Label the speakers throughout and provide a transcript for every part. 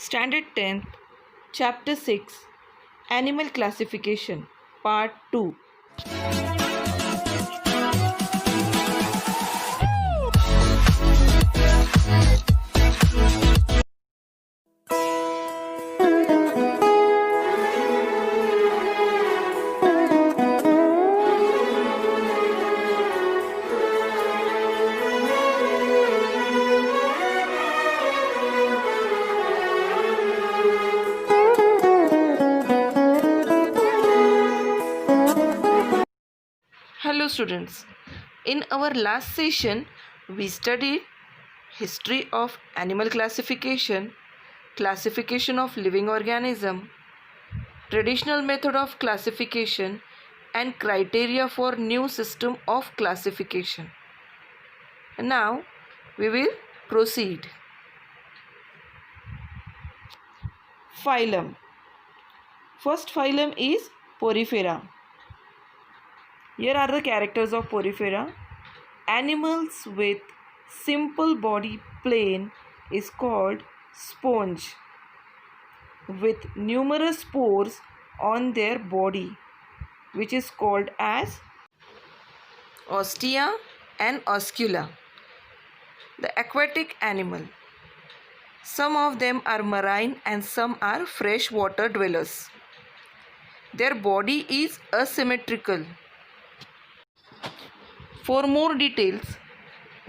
Speaker 1: Standard 10th, Chapter 6, Animal Classification, Part 2. Hello students, in our last session we studied history of animal classification, classification of living organism, traditional method of classification and criteria for new system of classification. And now we will proceed. Phylum. First phylum is Porifera. Here are the characters of Porifera. Animals with simple body plane is called sponge with numerous pores on their body, which is called as ostia and oscula. The aquatic animal. Some of them are marine and some are freshwater dwellers. Their body is asymmetrical. For more details,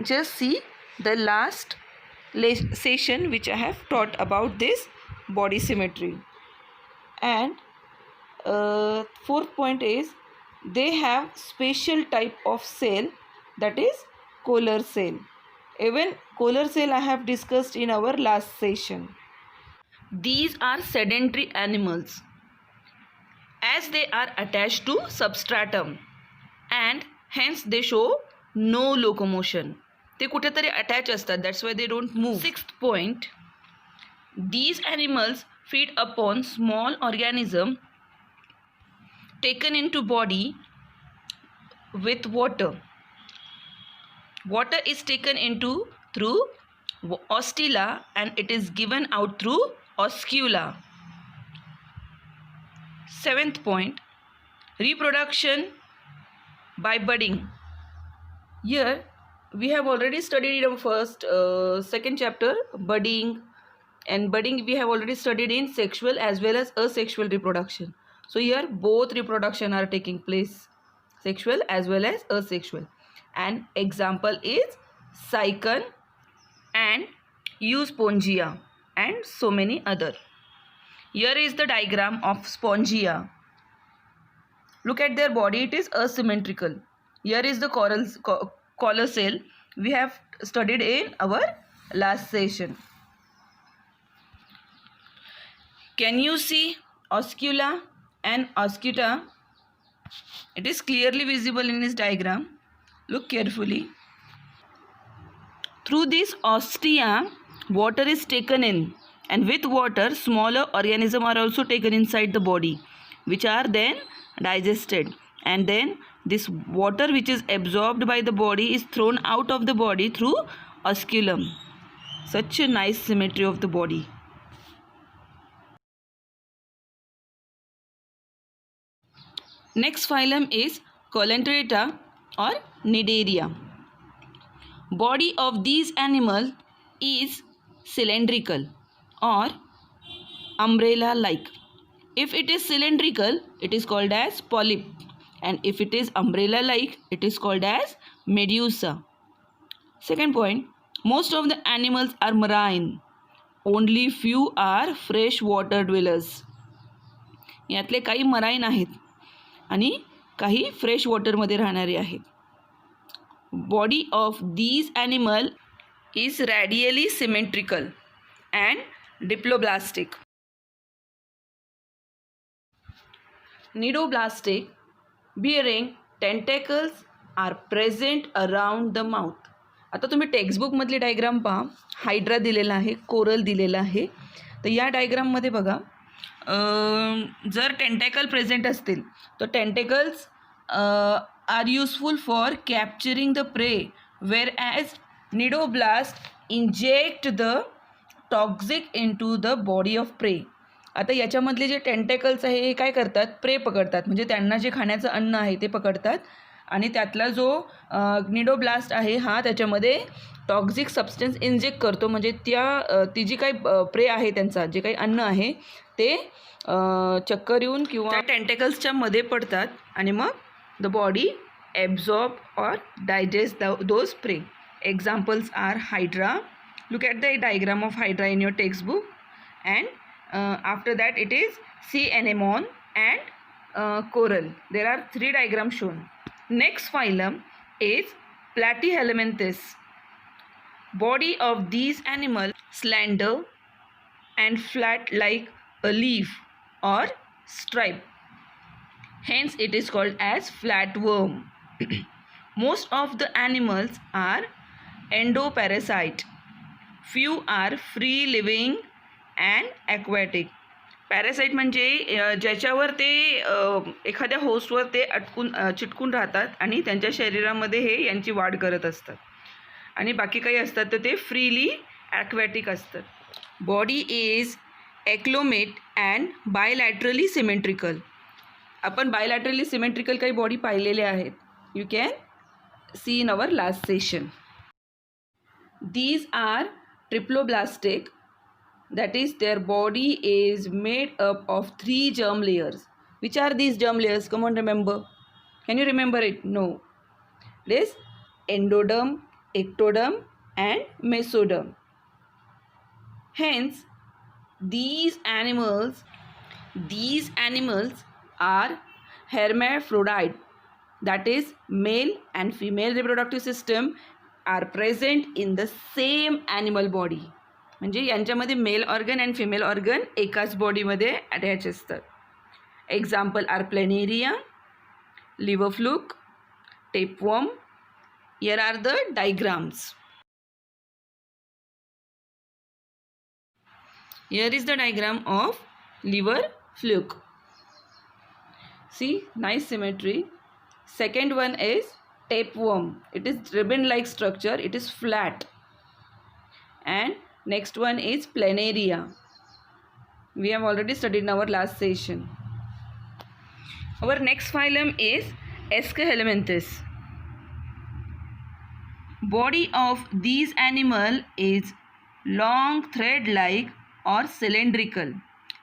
Speaker 1: just see the last session which I have taught about this body symmetry. And fourth point is they have special type of cell, that is collar cell. Even collar cell I have discussed in our last session. These are sedentary animals as they are attached to substratum and hence they show no locomotion. They कुठेतरी attach असतात, that's why they don't move. Sixth point, these animals feed upon small organism taken into body with water. Water is taken into through ostilla and it is given out through oscula. Seventh point, reproduction by budding. Here we have already studied in our second chapter budding, and budding we have already studied in sexual as well as asexual reproduction. So here both reproduction are taking place, sexual as well as asexual. An example is cycon and euspongia and so many other. Here is the diagram of spongia. Look at their body, it is asymmetrical. Here is the collar cell we have studied in our last session. Can you see oscula and oscula? It is clearly visible in this diagram. Look carefully. Through this ostia, water is taken in, and with water, smaller organisms are also taken inside the body, which are then digested, and then this water which is absorbed by the body is thrown out of the body through osculum. Such a nice symmetry of the body. Next phylum is Coelenterata or Cnidaria. Body of these animals is cylindrical or umbrella like. If it is cylindrical, it is called as polyp, and if it is umbrella like, it is called as medusa. Second point, most of the animals are marine, only few are freshwater dwellers. यातले काही marine आहेत आणि काही fresh वॉटरमध्ये राहणारे आहेत. Body of these animal is radially symmetrical and diploblastic. Nidoblastic, bearing tentacles are present around the mouth. आता तुम्ही टेक्स्टबुकमधली डायग्राम पहा. हायड्रा दिलेला आहे, कोरल दिलेला आहे. तर या डायग्राममध्ये बघा, जर टेंटॅकल प्रेझेंट असतील तर tentacles are useful for capturing the prey, whereas cnidoblast inject the toxic into the body of prey. आता याच्यामधले जे टेंटेकल्स आहे हे काय करतात, प्रे पकडतात, म्हणजे त्यांना जे खाण्याचं अन्न आहे ते पकडतात आणि त्यातला जो ग्निडोब्लास्ट आहे हा त्याच्यामध्ये टॉक्झिक सबस्टन्स इंजेक्ट करतो, म्हणजे ती जी काही प्रे आहे त्यांचा जे काही अन्न आहे ते चक्कर येऊन किंवा त्या टेंटेकल्सच्या मध्ये पडतात आणि मग the body absorb or digest those prey. Examples are hydra. Look at the diagram of hydra in your textbook, and after that it is sea anemone and coral. There are 3 diagrams shown. Next phylum is Platyhelminthes. Body of these animals slender and flat like a leaf or stripe. Hence it is called as flatworm. Most of the animals are endoparasite. Few are free living and aquatic. Parasite म्हणजे ज्याच्यावर ते एखाद्या होस्टवर ते चिटकून राहतात आणि त्यांच्या शरीरामध्ये हे यांची वाढ करत असतात आणि बाकी काही असतात तर ते फ्रीली ॲक्वॅटिक असतात. Body is acoelomate and bilaterally symmetrical. आपण बायलॅटरली सिमेट्रिकल काही बॉडी पाहिलेले आहेत. You can see in our last session. These are triploblastic, that is their body is made up of 3 germ layers. Which are these germ layers? Come on, remember. Can you remember it? No. It is endoderm, ectoderm and mesoderm. Hence these animals are hermaphrodite. That is, male and female reproductive system are present in the same animal body. म्हणजे यांच्यामध्ये male organ and female organ एकाच बॉडीमध्ये attach असतात. Example are planaria, liver fluke, tapeworm. Here are the diagrams. Here is the diagram of liver fluke. See, nice symmetry. Second one is tapeworm. It is ribbon-like structure. It is flat. And next one is planaria. We have already studied in our last session. Our next phylum is Aschelminthes. Body of these animal is long thread-like or cylindrical.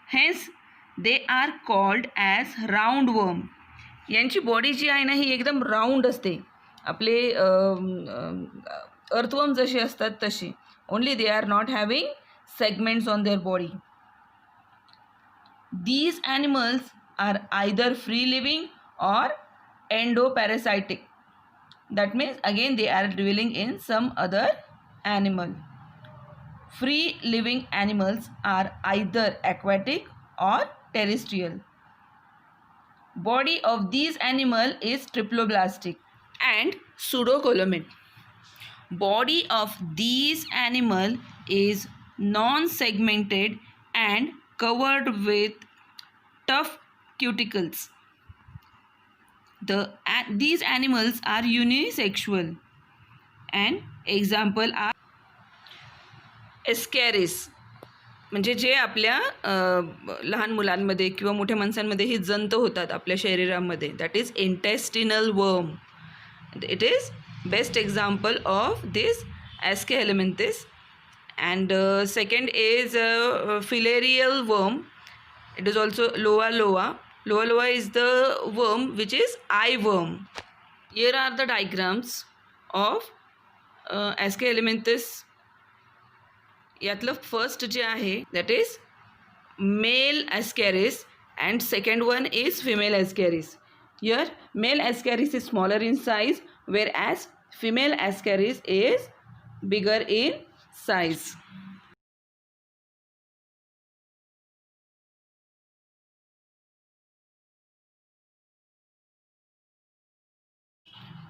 Speaker 1: Hence, they are called as roundworm. यांची body जी आहे ना ही एकदम round असते. आपले earthworm जसे असतात तशी. Only they are not having segments on their body. These animals are either free living or endoparasitic. That means again they are dwelling in some other animal. Free living animals are either aquatic or terrestrial. Body of these animal is triploblastic and pseudocolumate. Body of these animal is non-segmented and covered with tough cuticles. These animals are unisexual and example are एस्कॅरिस. म्हणजे जे आपल्या लहान मुलांमध्ये किंवा मोठ्या माणसांमध्ये ही जंत होतात आपल्या शरीरामध्ये. That is intestinal worm. It is best example of this Aschelminthes. And second is filarial worm. It is also loa loa. Loa loa is the worm which is eye worm. Here are the diagrams of Aschelminthes. यातलं first जे आहे that is male ascaris and second one is female ascaris. Here male ascaris is smaller in size whereas female ascaris is bigger in size.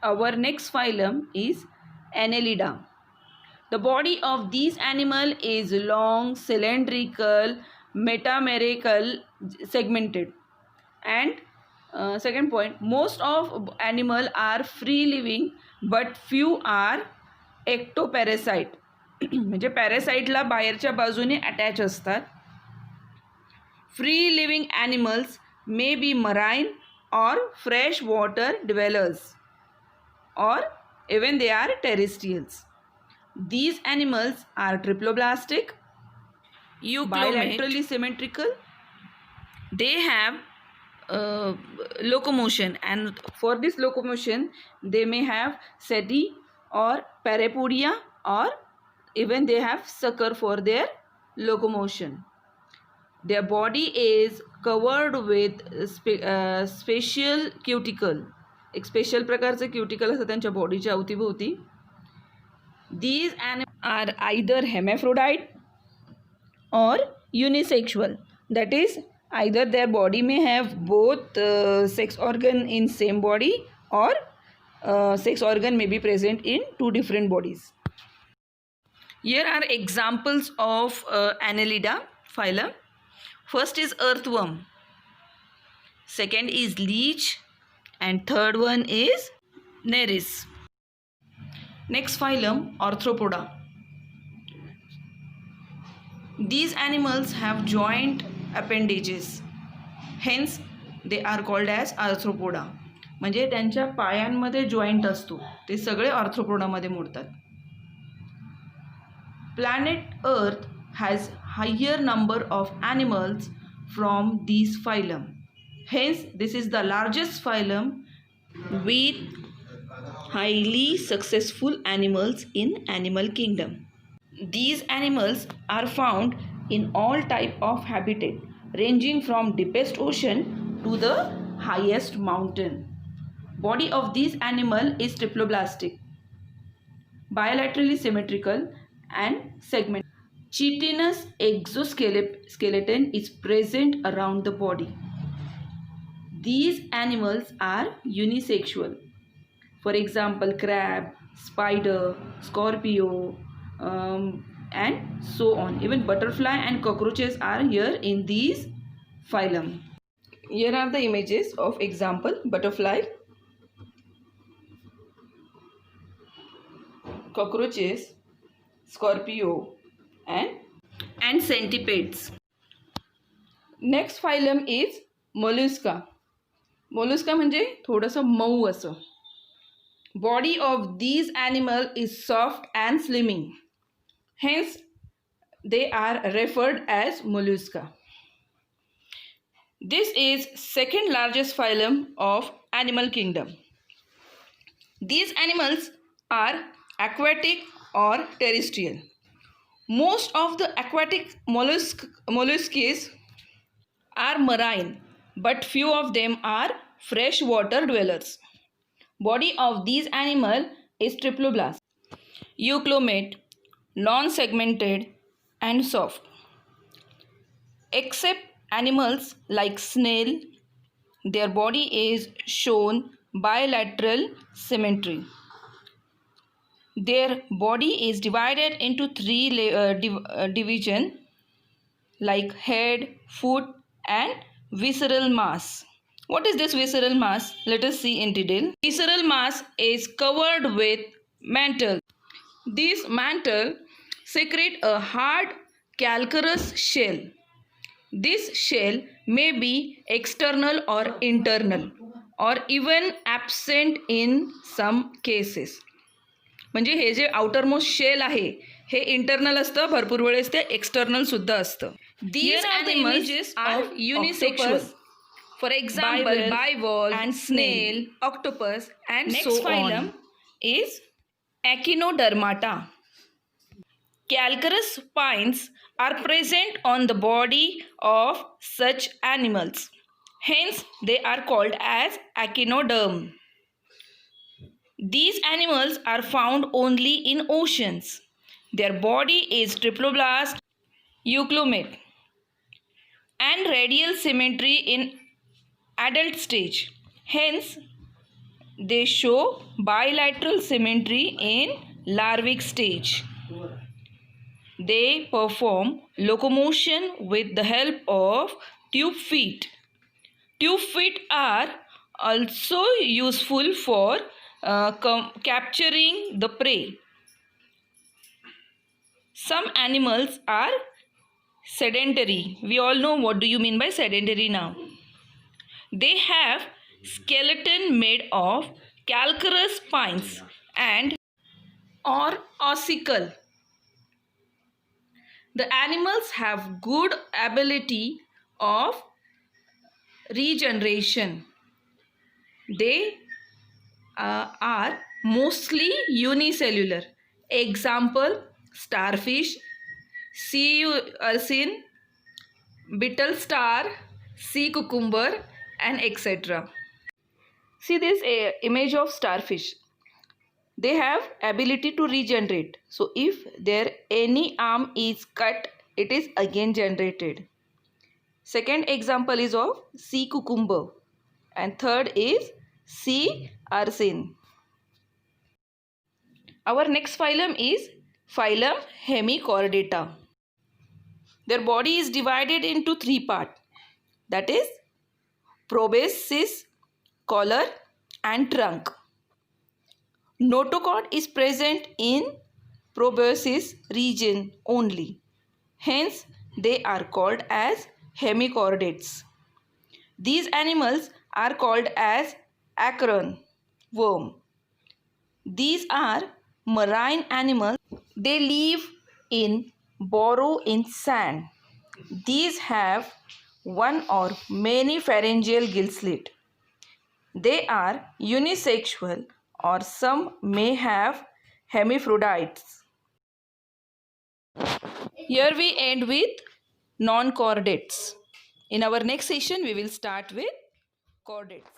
Speaker 1: Our next phylum is Annelida. The body of these animal is long, cylindrical, metamerical, segmented. And second point, most of animal are free living, but few are ectoparasite. म्हणजे पॅरासाईटला बाहेरच्या बाजूने attach असतात. Free living animals may be marine or fresh water dwellers, or even they are terrestrials. These animals are triploblastic, bilaterally symmetrical. They have locomotion, and for this locomotion they may have setae or parapodia, or even they have sucker for their locomotion. Their body is covered with special cuticle. एक special प्रकारचं cuticle असतं त्यांच्या बॉडीच्या अवतीभोवती. These animals are either hermaphrodite or unisexual. That is, either their body may have both sex organ in same body, or sex organ may be present in two different bodies. Here are examples of Annelida phylum. First is earthworm, second is leech, and third one is Nereis. Next phylum, Arthropoda. These animals have joint appendages, hence they are called as Arthropoda. म्हणजे त्यांच्या पायांमध्ये joint असतो, ते सगळे आर्थ्रोपोडामध्ये मोडतात. Planet Earth has higher number of animals from these phylum. Hence, this is the largest phylum with highly successful animals in animal kingdom. These animals are found in all type of habitat, ranging from deepest ocean to the highest mountain. Body of this animal is triploblastic, bilaterally symmetrical and segmented. Chitinous exoskeleton is present around the body. These animals are unisexual. For example, crab, spider, scorpio, and so on. Even butterfly and cockroaches are here in these phylum. Here are the images of example butterfly, cockroaches, scorpio, and centipedes. Next phylum is mollusca. Mollusca म्हणजे थोडंसं मऊ असं. Body of these animal is soft and slimming. Hence, they are referred as mollusca. This is second largest phylum of animal kingdom. These animals are aquatic or terrestrial. Most of the aquatic molluscs are marine, but few of them are freshwater dwellers. Body of these animal is triploblast, euclomate, non-segmented, and soft. Except animals like snail, their body is shown bilateral symmetry. Their body is divided into three division, like head, foot, and visceral mass. What is this visceral mass? Let us see in detail. Visceral mass is covered with mantle. This mantle secrete a hard calcareous shell. This shell may be external or internal, or even absent in some cases. म्हणजे हे जे outermost shell आहे हे internal असतं, भरपूर वेळेस ते external सुद्धा असतं. These animals are unisexual. For example, bivalve and snail, octopus, and so on. Next phylum is Echinodermata. Calcareous spines are present on the body of such animals. Hence, they are called as echinoderm. These animals are found only in oceans. Their body is triploblast, euclomate, and radial symmetry in adult stage. Hence, they show bilateral symmetry in larvic stage. They perform locomotion with the help of tube feet. Tube feet are also useful for capturing the prey. Some animals are sedentary. We all know what do you mean by sedentary now. They have skeleton made of calcareous spines and or ossicle. The animals have good ability of regeneration. They are mostly unicellular. Example, starfish, sea urchin, beetle star, sea cucumber, and etc. See this image of starfish. They have ability to regenerate. So if their any arm is cut, it is again generated. Second example is of sea cucumber, and third is sea urchin. Our next phylum is phylum Hemichordata. Their body is divided into three parts, that is proboscis, collar and trunk. Notochord is present in proboscis region only. Hence, they are called as hemichordates. These animals are called as acheron, worm. These are marine animals. They live in burrow in sand. These have one or many pharyngeal gill slit. They are unisexual or some may have hermaphrodites. Here we end with non-chordates. In our next session, we will start with chordates.